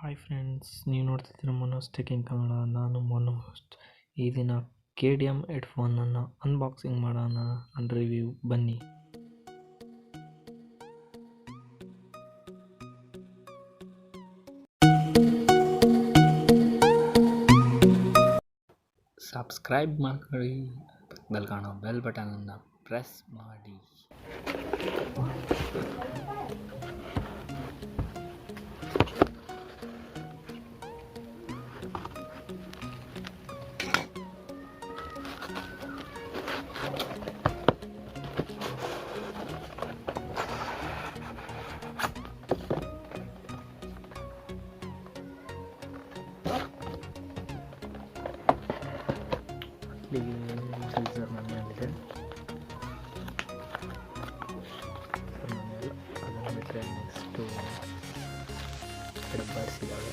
Hi friends, ನೀವು ನೋಡ್ತಿದ್ದೀರ ಮನೋಜ್ ಟೆಕಿಂಗ್ ಕನ್ನಡ. ನಾನು ಮನೋಜ್. ಈ ದಿನ KDM ಹೆಡ್ಫೋನನ್ನು ಅನ್ಬಾಕ್ಸಿಂಗ್ ಮಾಡೋಣ ಅಂಡ್ ರಿವ್ಯೂ. ಬನ್ನಿ. ಸಬ್ಸ್ಕ್ರೈಬ್ ಮಾಡ್ಕೊಳ್ಳಿ, ಪಕ್ಕದಲ್ಲಿ ಕಾಣೋ ಬೆಲ್ ಬಟನನ್ನು ಪ್ರೆಸ್ ಮಾಡಿ. ಸೀಸರ್ ಮನೆಯಲ್ಲಿದೆ. ಅದನ್ನು ಬಿಟ್ಟರೆ ನೆಕ್ಸ್ಟು ಬರ್ಸ್ ಇದ್ದಾವೆ.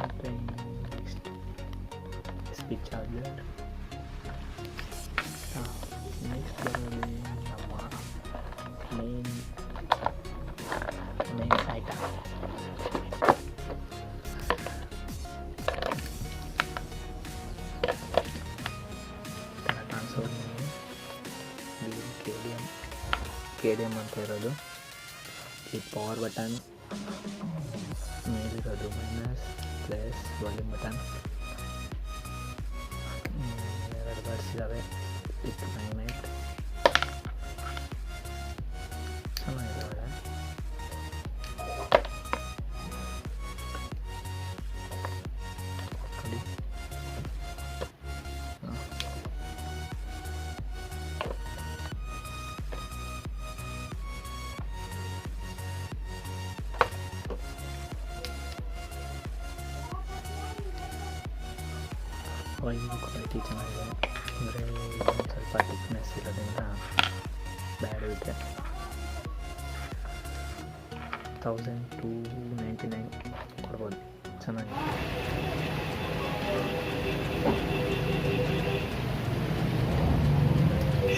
ಮತ್ತು ನೆಕ್ಸ್ಟ್ ಸ್ಪೀಚ್ ಚಾರ್ಜರ್. ನೆಕ್ಸ್ಟ್ ಬರೋದು ನಮ್ಮ ಮೇನ್ ಐಟಮ್, KDM ಅಂತ ಇರೋದು. ಈ ಪವರ್ ಬಟನ್, ಮೇಲಿರೋದು ಮೈನಸ್ ಪ್ಲಸ್ ವಾಲ್ಯೂಮ್ ಬಟನ್, ಎರಡು ಬರ್ಸ್ ಇದ್ದಾವೆ. ವಿತ್ ಮ್ಯಾಗ್ನೆಟ್ ಚೆನ್ನಾಗಿದೆ. ಆಯಿಲ್ ಕ್ವಾಲಿಟಿ ಚೆನ್ನಾಗಿದೆ, ಅಂದರೆ ಒಂದು ಸ್ವಲ್ಪ ಥಿಕ್ನೆಸ್ ಇರೋದ್ರಿಂದ ಬ್ಯಾಡ್. 1299 ಕೊಡ್ಬೋದು, ಚೆನ್ನಾಗಿದೆ.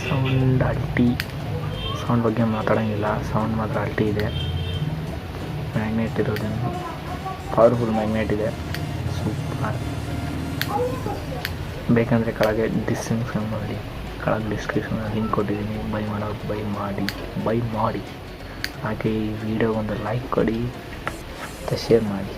ಸೌಂಡ್ ಅಲ್ಟಿ, ಸೌಂಡ್ ಬಗ್ಗೆ ಮಾತಾಡೋಂಗಿಲ್ಲ, ಸೌಂಡ್ ಮಾತ್ರ ಅಲ್ಟಿ ಇದೆ. ಮ್ಯಾಗ್ನೆಟ್ ಇರೋದ್ರಿಂದ ಪವರ್ಫುಲ್ ಮ್ಯಾಗ್ನೆಟ್ ಇದೆ, ಸೂಪರ್. ಬೇಕಂದರೆ ಕೆಳಗೆ ಡಿಸ್ಕ್ರಿಪ್ಷನ್ ಲಿಂಕ್ ಕೊಟ್ಟಿದ್ದೀನಿ. ಬೈ ಮಾಡಿ. ಹಾಗೆ ಈ ವಿಡಿಯೋ ಒಂದು ಲೈಕ್ ಕೊಡಿ ಮತ್ತು ಶೇರ್ ಮಾಡಿ.